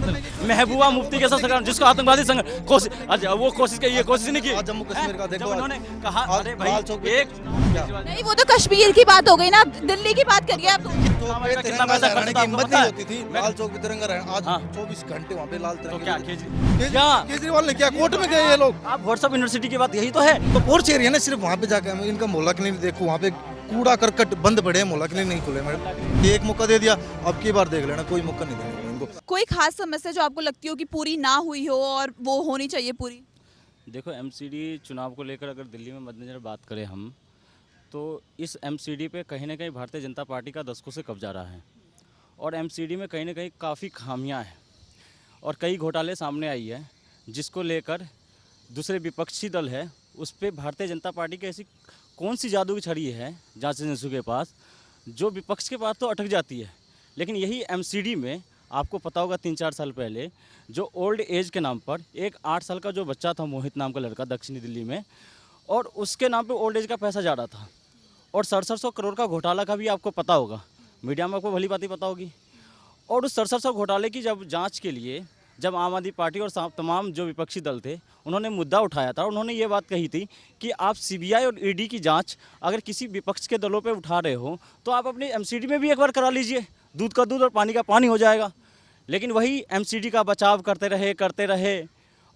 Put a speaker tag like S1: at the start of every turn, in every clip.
S1: महबूबा मुफ्ती के साथ सरकार जिसको आतंकवादी संग कोशिश, अच्छा वो कोशिश की, ये कोशिश नहीं की।
S2: आज जम्मू कश्मीर का देखो,
S1: जब उन्होंने कहा
S2: आज
S1: अरे
S2: लाल
S1: भाई
S2: चौक पे
S1: एक
S3: नहीं, वो तो कश्मीर की बात हो गई ना, दिल्ली की बात करिए आप।
S2: चौक पे
S1: कितना
S2: तिरंगा
S1: पैसा
S2: लहराने
S1: खर्च
S2: की हिम्मत
S1: होता
S2: नहीं
S1: है?
S2: होती थी। लाल चौक पे तिरंगा लहराना, आज
S1: हाँ।
S2: 24 घंटे वहाँ पे लाल
S1: तो
S2: तिरंगे।
S1: क्या
S2: केजरीवाल ने क्या कोर्ट में गए ये लोग?
S1: आप व्हाट्सएप यूनिवर्सिटी की बात यही तो है।
S2: तो पोर्च एरिया ना, सिर्फ वहाँ पे जाके हम इनका मोहल्ला क्लिनिक देखो, वहाँ पे कूड़ा करकट बंद पड़े हैं, मोहल्ला क्लिनिक नहीं खुले। मैडम एक मौका दे दिया, अब की बार देख लेना, कोई मौका नहीं देंगे इनको।
S3: कोई खास समस्या जो आपको लगती हो कि पूरी ना हुई हो और वो होनी चाहिए पूरी?
S1: देखो एमसीडी चुनाव को लेकर अगर दिल्ली में मद्देनजर बात करें हम, तो इस एमसीडी पे कहीं ना कहीं भारतीय जनता पार्टी का दशकों से कब्जा रहा है और एमसीडी में कहीं ना कहीं काफ़ी खामियां हैं और कई घोटाले सामने आई है, जिसको लेकर दूसरे विपक्षी दल है उस पर भारतीय जनता पार्टी की ऐसी कौन सी जादू की छड़ी है जांच एजेंसी के पास जो विपक्ष के पास तो अटक जाती है। लेकिन यही एमसीडी में आपको पता होगा 3-4 साल पहले जो ओल्ड एज के नाम पर एक 8 साल का जो बच्चा था, मोहित नाम का लड़का, दक्षिणी दिल्ली में, और उसके नाम पे ओल्ड एज का पैसा जा रहा था और 6700 करोड़ का घोटाला का भी आपको पता होगा, मीडिया में आपको भली बात ही पता होगी। और उस 6700 घोटाले की जब जांच के लिए जब आम आदमी पार्टी और तमाम जो विपक्षी दल थे उन्होंने मुद्दा उठाया था, उन्होंने ये बात कही थी कि आप सीबीआई और ईडी की जांच अगर किसी विपक्ष के दलों पे उठा रहे हो तो आप अपनी एमसीडी में भी एक बार करा लीजिए, दूध का दूध और पानी का पानी हो जाएगा। लेकिन वही एमसीडी का बचाव करते रहे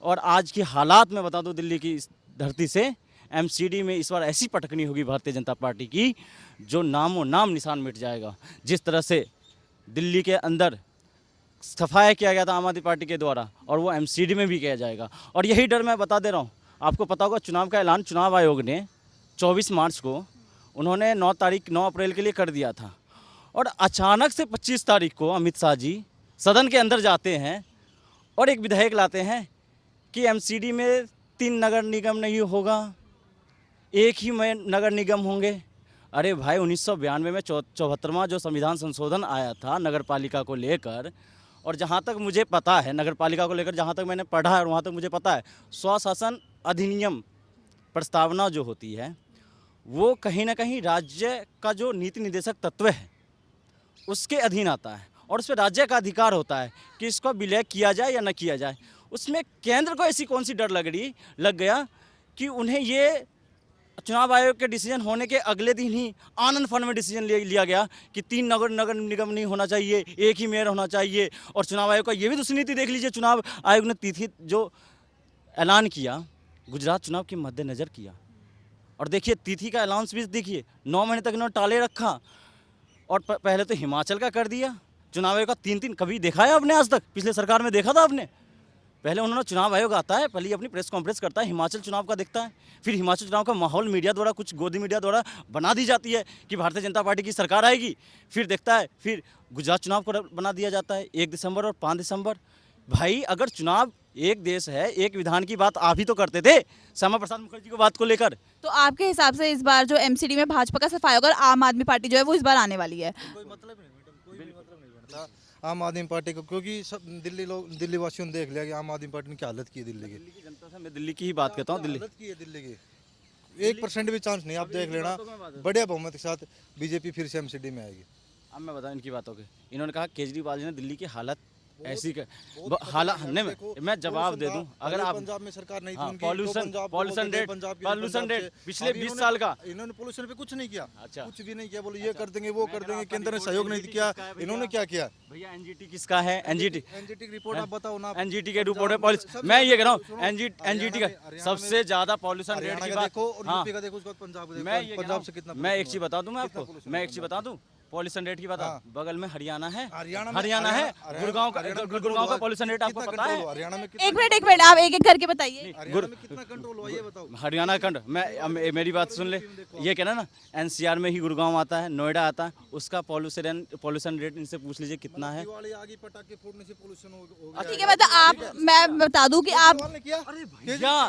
S1: और आज की हालात में बता दूं दिल्ली की इस धरती से एमसीडी में इस बार ऐसी पटकनी होगी भारतीय जनता पार्टी की जो नामो नाम निशान मिट जाएगा। जिस तरह से दिल्ली के अंदर सफाया किया गया था आम आदमी पार्टी के द्वारा और वो एमसीडी में भी किया जाएगा। और यही डर मैं बता दे रहा हूँ, आपको पता होगा चुनाव का ऐलान चुनाव आयोग ने 24 मार्च को उन्होंने 9 अप्रैल के लिए कर दिया था और अचानक से 25 तारीख को अमित शाह जी सदन के अंदर जाते हैं और एक विधेयक लाते हैं कि एमसीडी में 3 नगर निगम नहीं होगा, एक ही में नगर निगम होंगे। अरे भाई 1992 में 74वां जो संविधान संशोधन आया था नगर पालिका को लेकर, और जहाँ तक मुझे पता है नगर पालिका को लेकर जहाँ तक मैंने पढ़ा है और वहाँ तक मुझे पता है स्वशासन अधिनियम प्रस्तावना जो होती है वो कहीं ना कहीं राज्य का जो नीति निर्देशक तत्व है उसके अधीन आता है और उस पर राज्य का अधिकार होता है कि इसको विलय किया जाए या न किया जाए। उसमें केंद्र को ऐसी कौन सी डर लग गया कि उन्हें ये चुनाव आयोग के डिसीजन होने के अगले दिन ही आनंद फन में डिसीजन लिया गया कि 3 नगर निगम नहीं होना चाहिए, एक ही मेयर होना चाहिए। और चुनाव आयोग का ये भी दूसरी नीति देख लीजिए, चुनाव आयोग ने तिथि जो ऐलान किया गुजरात चुनाव के मद्देनज़र किया और देखिए तिथि का अलाउंस भी देखिए 9 महीने तक इन्होंने टाले रखा और पहले तो हिमाचल का कर दिया चुनाव आयोग का 3 कभी देखा है आपने आज तक? पिछले सरकार में देखा था आपने? पहले उन्होंने चुनाव आयोग आता है, पहले अपनी प्रेस कॉन्फ्रेंस करता है, हिमाचल चुनाव का देखता है, फिर हिमाचल चुनाव का माहौल मीडिया द्वारा कुछ गोदी मीडिया द्वारा बना दी जाती है कि भारतीय जनता पार्टी की सरकार आएगी, फिर देखता है, फिर गुजरात चुनाव को बना दिया जाता है 1 दिसंबर और 5 दिसंबर। भाई अगर चुनाव एक देश है, एक विधान की बात आप ही तो करते थे श्यामा प्रसाद मुखर्जी को बात को लेकर।
S3: तो आपके हिसाब से इस बार जो एमसीडी में भाजपा का सफाया होगा और आम आदमी पार्टी जो है वो इस बार आने वाली है?
S2: कोई मतलब नहीं मैडम, कोई भी मतलब नहीं बनता आम आदमी पार्टी को, क्योंकि सब दिल्ली वासियों ने देख लिया कि आम आदमी पार्टी ने क्या हालत की है दिल्ली की।
S1: दिल्ली की जनता से मैं दिल्ली की ही बात करता हूँ। दिल्ली
S2: हालत की है दिल्ली की, 1% भी चांस नहीं, आप देख लेना बड़े बहुमत के साथ बीजेपी फिर से एमसीडी में आएगी।
S1: अब मैं बताऊं इनकी बातों के, इन्होंने कहा केजरीवाल जी ने दिल्ली की हालत ऐसी हालत नहीं, मैं जवाब दे दूं अगर आप
S2: पंजाब में सरकार नहीं थी
S1: हाँ,
S2: उनकी,
S1: पॉल्यूशन रेट पिछले 20 साल का
S2: इन्होंने पोल्यूशन पे कुछ नहीं किया।
S1: अच्छा।
S2: कुछ भी नहीं किया, बोलो ये कर देंगे वो कर देंगे, केंद्र ने सहयोग नहीं किया, इन्होंने क्या किया?
S1: भैया एनजीटी किसका है? एनजीटी
S2: की रिपोर्ट आप बताओ ना।
S1: एनजीटी के रिपोर्ट है पॉल्यूशन, मैं ये कह रहा हूँ एनजीटी का सबसे ज्यादा पॉल्यूशन रेट की बात। हाँ,
S2: पंजाब से कितना?
S1: मैं एक चीज बता दूं, मैं आपको मैं एक चीज बता दूं पॉल्यूशन रेट की बात। बगल में हरियाणा है, हरियाणा है, गुड़गांव का पॉल्यूशन रेट आपको पता है?
S2: हरियाणा में
S3: एक मिनट आप एक करके बताइए।
S2: कितना कंट्रोल हुआ ये बताओ।
S1: हरियाणा खंड मैं मेरी बात सुन ले, ये कहना ना एनसीआर में ही गुड़गांव आता है, नोएडा आता है, उसका पॉल्यूशन रेट इनसे पूछ लीजिए कितना है।
S2: पटाखे फोड़ने से पोल्यूशन हो गया।
S3: ठीक है, मतलब मैं बता दूं कि आप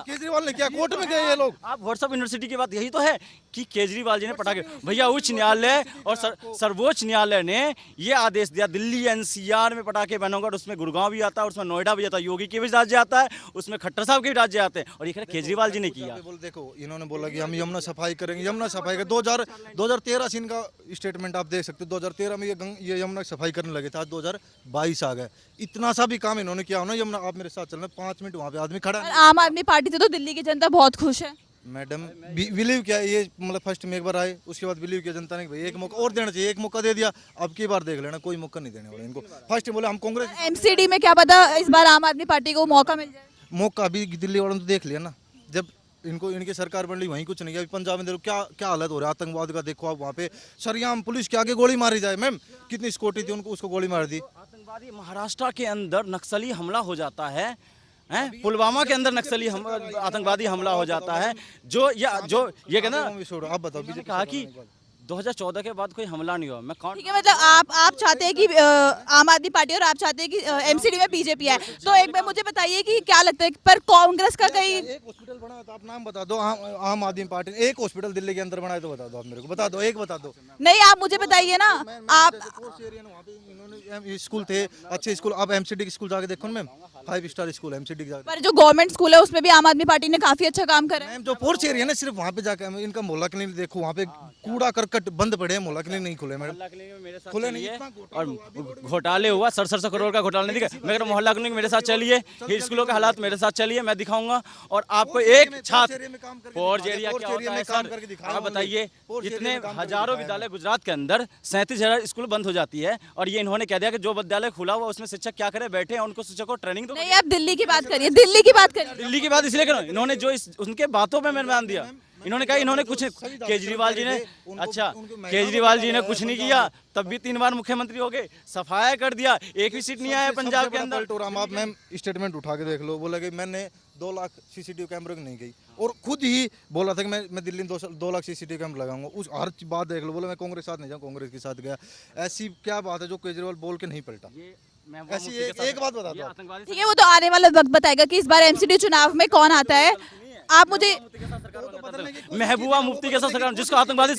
S2: केजरीवाल ने क्या कोर्ट में गए ये लोग?
S1: आप व्हाट्सएप यूनिवर्सिटी की बात यही तो है कि केजरीवाल जी ने पटाखे, भैया उच्च न्यायालय और सर्वोच्च न्यायालय ने ये आदेश दिया, दिल्ली एनसीआर में पटाखे बैन होगा और उसमें गुड़गांव भी आता है, उसमें नोएडा भी आता है, योगी के भी राज्य आता है, उसमें खट्टर साहब के भी राज्य आते हैं, और ये केजरीवाल जी ने किया।
S2: देखो इन्होंने बोला कि हम यमुना सफाई करेंगे, यमुना सफाई का 2013 से इनका स्टेटमेंट आप देख सकते हो। 2013 में ये यमुना सफाई करने लगे थे, आज 2022 आ गए। इतना सा भी काम इन्होंने किया हो ना यमुना, आप मेरे साथ चलना 5 मिनट वहाँ पे आदमी खड़ा
S3: और आम आदमी पार्टी से तो दिल्ली की जनता बहुत खुश है।
S2: मैडम बिलीव किया ये, मतलब फर्स्ट में एक बार आए, उसके बाद बिलीव किया जनता ने कि भाई एक मौका और देना चाहिए, एक मौका दे दिया, अब की बार देख लेना, कोई मौका नहीं देने वाले इनको। फर्स्ट बोले हम कांग्रेस,
S3: एमसीडी में क्या पता इस बार आम आदमी पार्टी को मौका मिल जाए।
S2: मौका अभी दिल्ली वालों ने तो देख लिया ना, जब इनको इनकी सरकार बन रही वहीं कुछ नहीं है। अभी पंजाब में देखो क्या क्या हालत हो रहा है आतंकवाद का, देखो आप वहाँ पे सरेआम पुलिस के आगे गोली मारी जाए। मैम कितनी सिक्योरिटी थी उनको, उसको गोली मार दी।
S1: आतंकवादी महाराष्ट्र के अंदर नक्सली हमला हो जाता है, पुलवामा के अंदर नक्सली आतंकवादी हमला हो जाता है, जो ये कहना,
S2: आप बताओ,
S1: मैंने कहा कि 2014 के बाद कोई हमला नहीं हुआ। मैं कौन,
S3: ठीक है, मतलब आप चाहते हैं कि आम आदमी पार्टी और आप चाहते हैं कि एमसीडी में बीजेपी है, तो एक बार मुझे बताइए कि क्या लगता है पर कांग्रेस का कहीं
S2: एक हॉस्पिटल बना है तो आप नाम बता दो, आम आदमी पार्टी ने एक हॉस्पिटल दिल्ली के अंदर बनाया तो बता दो, आप मेरे को बता दो, एक बता दो।
S3: नहीं, आप मुझे बताइए ना। आप
S2: इन्होंने स्कूल थे अच्छे स्कूल, आप एमसीडी स्कूल जाके देखो मैम, 5 स्टार स्कूल एमसीडी के।
S3: पर जो गवर्नमेंट स्कूल है उसमें भी आम आदमी पार्टी ने काफी अच्छा काम करा है।
S2: मैम जो पोर्च एरिया है ना, सिर्फ वहाँ पे जाकर इनका मोहल्ला क्लिनिक देखो, वहाँ पे कूड़ा करकट बंद पड़े हैं, मोहल्ला क्लिनिक नहीं खुले मैडम, खुले नहीं।
S1: और घोटाले हुआ 67 करोड़ का घोटाला नहीं दिखा। मैं मोहल्ला क्लिनिक मेरे साथ चलिए, स्कूलों के हालात मेरे साथ चलिए, मैं दिखाऊंगा। और आपको एक छात्र पोर्च एरिया क्या होता है सर, आप बताइए। इतने हजारों विद्यालय गुजरात के अंदर 37,000 स्कूल बंद हो जाती है, और ये इन्होंने कह दिया कि जो विद्यालय खुला हुआ उसमें शिक्षक क्या करे, बैठे हैं उनको शिक्षक को ट्रेनिंग दो।
S3: नहीं, आप दिल्ली की बात करिए, दिल्ली की बात करिए।
S1: दिल्ली की बात इसलिए करो, इन्होंने जो उनके बातों पे मैंने बयान दिया, इन्होंने कहा इन्होंने कुछ, केजरीवाल जी ने, अच्छा केजरीवाल जी ने कुछ नहीं किया, तब भी 3 बार मुख्यमंत्री हो गए, सफाया कर दिया, एक भी सीट नहीं आया पंजाब के अंदर।
S2: आप मैम स्टेटमेंट उठा के देख लो, बोला कि मैंने 2 लाख सीसीटीवी कैमरे नहीं गई, और खुद ही बोला था कि मैं दिल्ली में 2 लाख सीसीटीवी कैमरा लगाऊंगा। उस हर बात देख लो, बोला मैं कांग्रेस के साथ नहीं जाऊँ, कांग्रेस के साथ गया। ऐसी क्या बात है जो केजरीवाल बोल के नहीं पलटा? ऐसी एक बात बता दो।
S3: ठीक है, वो तो आने वाला वक्त बताएगा कि इस बार एमसीडी चुनाव में कौन आता है। आप मुझे
S1: महबूबा मुफ्ती के साथ सरकार, जिसको आतंकवादी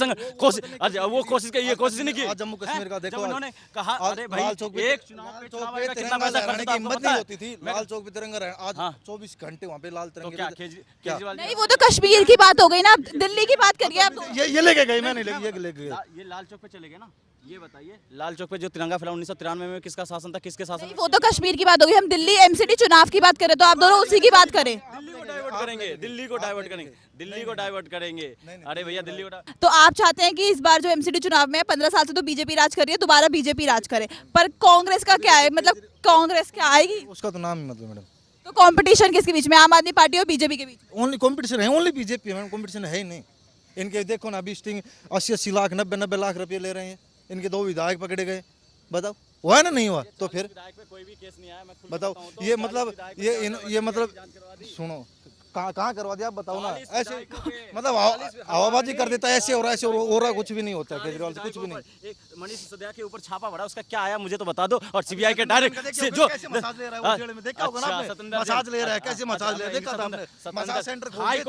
S1: वो कोशिश की, ये कोशिश नहीं की।
S2: जम्मू कश्मीर का देखो,
S1: उन्होंने कहा अरे भाई एक चुनाव पे कितना पैसा खर्च होता है आपको पता है?
S2: लाल चौक पे तिरंगा रहा, आज 24 घंटे वहाँ पे लाल तिरंगे।
S1: क्या केजरीवाल
S3: नहीं, वो तो कश्मीर की बात हो गई ना, दिल्ली की बात करिए आप।
S2: ये लेके गए, मैं नहीं लेके गए।
S1: ये लाल चौक पे चले गए ना, ये बताइए लाल चौक पे जो तिरंगा फहरा 1993 में किसका शासन था, किसके शासन?
S3: वो तो कश्मीर की बात होगी, हम दिल्ली एमसीडी चुनाव की बात करें तो आप दोनों उसी की बात करें।
S1: दिल्ली को डाइवर्ट करेंगे, दिल्ली को डाइवर्ट करेंगे, दिल्ली को डाइवर्ट करेंगे। अरे भैया दिल्ली को
S3: तो आप चाहते हैं कि इस बार जो एमसीडी चुनाव में 15 साल से तो बीजेपी राज कर रही है, दोबारा बीजेपी राज करे, पर कांग्रेस का क्या है, मतलब कांग्रेस क्या आएगी?
S2: उसका तो नाम ही मतलब मैडम।
S3: तो कंपटीशन किसके बीच में, आम आदमी पार्टी और बीजेपी के बीच?
S2: ओनली कंपटीशन है, ओनली बीजेपी मैडम, कंपटीशन है ही नहीं। इनके देखो ना, अभी स्टिंग 80 लाख 90 लाख रुपये ले रहे हैं, इनके 2 विधायक पकड़े गए, बताओ हुआ ना, नहीं हुआ? तो फिर
S1: कोई भी केस नहीं आया, मैं
S2: बताओ, ये मतलब ये मतलब सुनो, कहाँ करवा दिया आप बताओ ना। ऐसे मतलब हवाबाजी कर देता है, ऐसे हो रहा कुछ भी नहीं होता केजरीवाल से, कुछ भी नहीं।
S1: एक मनीष सिसोदिया के ऊपर छापा पड़ा, उसका क्या आया मुझे तो बता दो। और सीबीआई के डायरेक्ट जो
S2: मसाज ले रहा है, वो जेल में देखा होगा ना आपने, मसाज ले रहा है, कैसे मसाज ले रहा है, देखा था आपने, मसाज सेंटर खोल